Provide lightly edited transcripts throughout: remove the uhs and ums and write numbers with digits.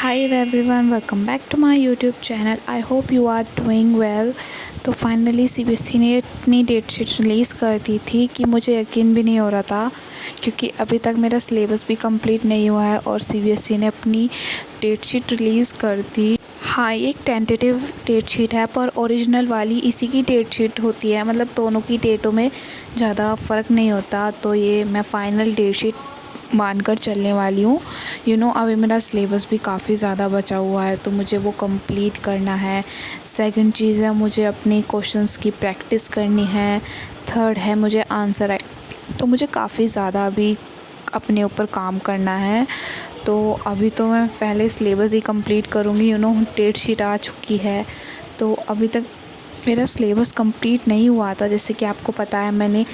Hi everyone, welcome back to my YouTube channel. I hope you are doing well. तो finally CBSE ने अपनी date sheet release कर दी थी कि मुझे यकीन भी नहीं हो रहा था, क्योंकि अभी तक मेरा सिलेबस भी कंप्लीट नहीं हुआ है और सीबीएसई ने अपनी डेट शीट रिलीज़ कर दी। हाँ, ये एक टेंटेटिव डेट शीट है, पर ओरिजिनल वाली इसी की डेट शीट होती है। मतलब दोनों की डेटों में ज़्यादा फ़र्क नहीं होता। तो ये मैं फ़ाइनल डेट शीट मानकर चलने वाली हूँ। अभी मेरा सिलेबस भी काफ़ी ज़्यादा बचा हुआ है, तो मुझे वो कंप्लीट करना है। सेकंड चीज़ है, मुझे अपने क्वेश्चंस की प्रैक्टिस करनी है। थर्ड है, मुझे आंसर तो मुझे काफ़ी ज़्यादा अभी अपने ऊपर काम करना है। तो अभी तो मैं पहले सिलेबस ही कंप्लीट करूँगी। डेट शीट आ चुकी है, तो अभी तक मेरा सिलेबस कंप्लीट नहीं हुआ था। जैसे कि आपको पता है, मैंने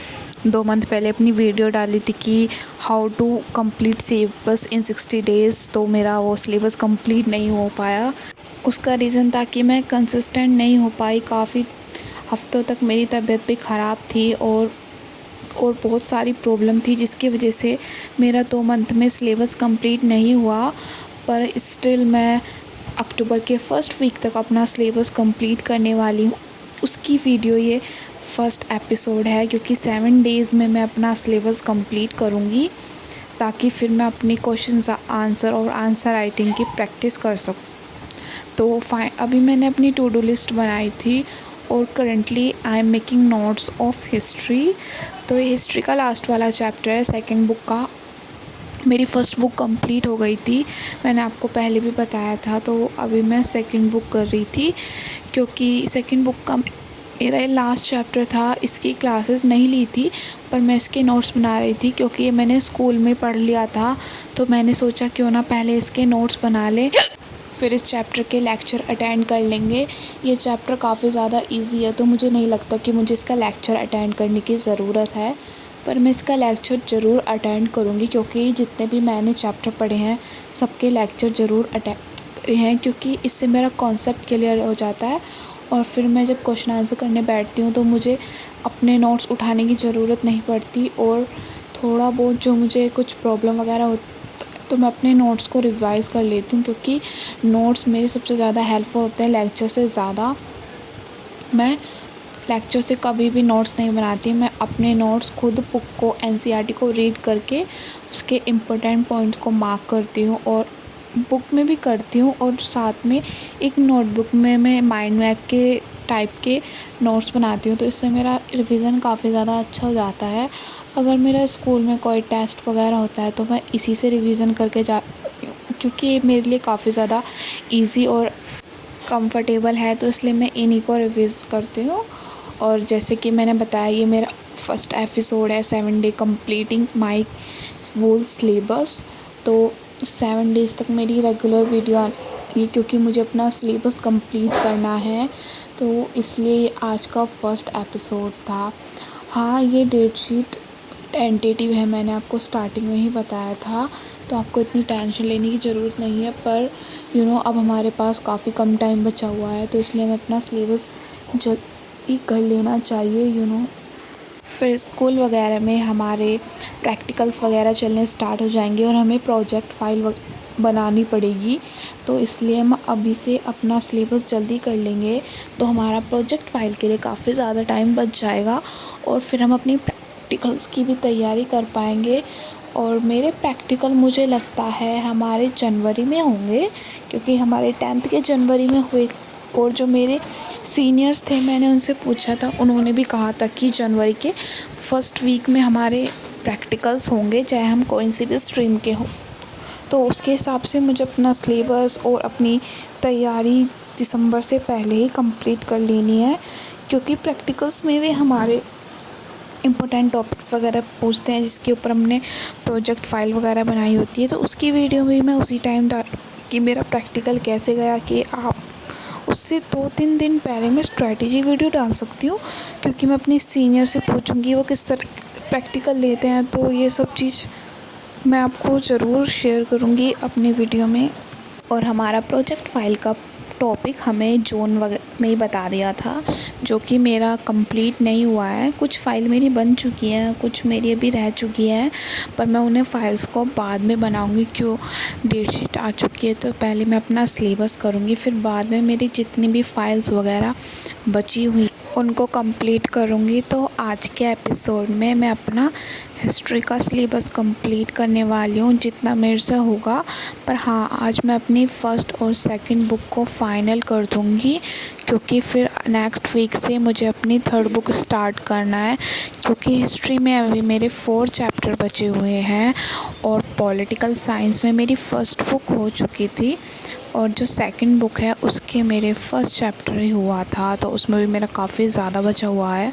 2 मंथ पहले अपनी वीडियो डाली थी कि how to complete syllabus in 60 days. तो मेरा वो सिलेबस कंप्लीट नहीं हो पाया। उसका रीज़न था कि मैं कंसिस्टेंट नहीं हो पाई। काफ़ी हफ्तों तक मेरी तबीयत भी ख़राब थी और बहुत सारी प्रॉब्लम थी, जिसकी वजह से मेरा 2 मंथ में सिलेबस कंप्लीट नहीं हुआ। पर स्टिल मैं अक्टूबर के फर्स्ट वीक तक अपना सिलेबस कंप्लीट करने वाली हूँ। उसकी वीडियो ये फर्स्ट एपिसोड है, क्योंकि 7 डेज़ में मैं अपना सिलेबस कंप्लीट करूँगी, ताकि फिर मैं अपनी क्वेश्चंस आंसर और आंसर राइटिंग की प्रैक्टिस कर सकूँ। तो अभी मैंने अपनी टू डू लिस्ट बनाई थी और currently I am making notes of history. तो ये हिस्ट्री का लास्ट वाला चैप्टर है सेकंड बुक का। मेरी फ़र्स्ट बुक कंप्लीट हो गई थी, मैंने आपको पहले भी बताया था। तो अभी मैं सेकंड बुक कर रही थी, क्योंकि सेकंड बुक का मेरा ये लास्ट चैप्टर था। इसकी क्लासेस नहीं ली थी, पर मैं इसके नोट्स बना रही थी, क्योंकि ये मैंने स्कूल में पढ़ लिया था। तो मैंने सोचा क्यों ना पहले इसके नोट्स बना लें, फिर इस चैप्टर के लेक्चर अटेंड कर लेंगे। ये चैप्टर काफ़ी ज़्यादा इजी है, तो मुझे नहीं लगता कि मुझे इसका लेक्चर अटेंड करने की ज़रूरत है। पर मैं इसका लेक्चर ज़रूर अटेंड करूँगी, क्योंकि जितने भी मैंने चैप्टर पढ़े हैं सबके लेक्चर ज़रूर अटेंड करे हैं, क्योंकि इससे मेरा कॉन्सेप्ट क्लियर हो जाता है। और फिर मैं जब क्वेश्चन आंसर करने बैठती हूँ तो मुझे अपने नोट्स उठाने की ज़रूरत नहीं पड़ती। और थोड़ा बहुत जो मुझे कुछ प्रॉब्लम वगैरह होता है, तो मैं अपने नोट्स को रिवाइज़ कर लेती हूँ, क्योंकि नोट्स मेरे सबसे ज़्यादा हेल्पफुल होते हैं लेक्चर से ज़्यादा। मैं लेक्चर से कभी भी नोट्स नहीं बनाती। मैं अपने नोट्स खुद बुक को एनसीईआरटी को रीड करके उसके इम्पोर्टेंट पॉइंट्स को मार्क करती हूँ, और बुक में भी करती हूँ। और साथ में एक नोटबुक में मैं माइंड मैप के टाइप के नोट्स बनाती हूँ, तो इससे मेरा रिवीज़न काफ़ी ज़्यादा अच्छा हो जाता है। अगर मेरा स्कूल में कोई टेस्ट वगैरह होता है तो मैं इसी से रिवीज़न करके जाती हूँ, क्योंकि ये मेरे लिए काफ़ी ज़्यादा ईज़ी और कंफर्टेबल है। तो इसलिए मैं इन्हीं को रिवीज़ करती हूँ। और जैसे कि मैंने बताया, ये मेरा फर्स्ट एपिसोड है 7 day completing my school syllabus. तो 7 डेज़ तक मेरी रेगुलर वीडियो आनी, क्योंकि मुझे अपना सिलेबस कंप्लीट करना है। तो इसलिए ये आज का फर्स्ट एपिसोड था। हाँ, ये डेट शीट टेंटेटिव है, मैंने आपको स्टार्टिंग में ही बताया था, तो आपको इतनी टेंशन लेने की ज़रूरत नहीं है। पर अब हमारे पास काफ़ी कम टाइम बचा हुआ है, तो इसलिए हमें अपना सिलेबस जल्दी कर लेना चाहिए। फिर स्कूल वगैरह में हमारे प्रैक्टिकल्स वगैरह चलने स्टार्ट हो जाएंगे और हमें प्रोजेक्ट फाइल बनानी पड़ेगी। तो इसलिए हम अभी से अपना सिलेबस जल्दी कर लेंगे, तो हमारा प्रोजेक्ट फ़ाइल के लिए काफ़ी ज़्यादा टाइम बच जाएगा, और फिर हम अपनी प्रैक्टिकल्स की भी तैयारी कर पाएंगे। और मेरे प्रैक्टिकल मुझे लगता है हमारे जनवरी में होंगे, क्योंकि हमारे 10th के जनवरी में हुए। और जो मेरे सीनियर्स थे, मैंने उनसे पूछा था, उन्होंने भी कहा था कि जनवरी के फर्स्ट वीक में हमारे प्रैक्टिकल्स होंगे, चाहे हम कोई सी भी स्ट्रीम के हों। तो उसके हिसाब से मुझे अपना सिलेबस और अपनी तैयारी दिसंबर से पहले ही कंप्लीट कर लेनी है, क्योंकि प्रैक्टिकल्स में भी हमारे इम्पोर्टेंट टॉपिक्स वगैरह पूछते हैं, जिसके ऊपर हमने प्रोजेक्ट फ़ाइल वगैरह बनाई होती है। तो उसकी वीडियो भी मैं उसी टाइम डाल कि मेरा प्रैक्टिकल कैसे गया, कि आप उससे 2-3 दिन पहले मैं स्ट्रैटेजी वीडियो डाल सकती हूँ, क्योंकि मैं अपनी सीनियर से पूछूंगी वो किस तरह प्रैक्टिकल लेते हैं। तो ये सब चीज़ मैं आपको ज़रूर शेयर करूँगी अपने वीडियो में। और हमारा प्रोजेक्ट फ़ाइल का टॉपिक हमें जून में ही बता दिया था, जो कि मेरा कंप्लीट नहीं हुआ है। कुछ फ़ाइल मेरी बन चुकी हैं, कुछ मेरी अभी रह चुकी हैं, पर मैं उन्हें फ़ाइल्स को बाद में बनाऊंगी। क्यों, डेट शीट आ चुकी है तो पहले मैं अपना सिलेबस करूंगी, फिर बाद में मेरी जितनी भी फ़ाइल्स वगैरह बची हुई उनको कंप्लीट करूंगी। तो आज के एपिसोड में मैं अपना हिस्ट्री का सिलेबस कंप्लीट करने वाली हूँ, जितना मेरे से होगा। पर हाँ, आज मैं अपनी फ़र्स्ट और सेकंड बुक को फ़ाइनल कर दूँगी, क्योंकि फिर नेक्स्ट वीक से मुझे अपनी थर्ड बुक स्टार्ट करना है। क्योंकि हिस्ट्री में अभी मेरे 4 चैप्टर बचे हुए हैं और पॉलिटिकल साइंस में मेरी फ़र्स्ट बुक हो चुकी थी, और जो सेकंड बुक है उसके मेरे फ़र्स्ट चैप्टर ही हुआ था, तो उसमें भी मेरा काफ़ी ज़्यादा बचा हुआ है।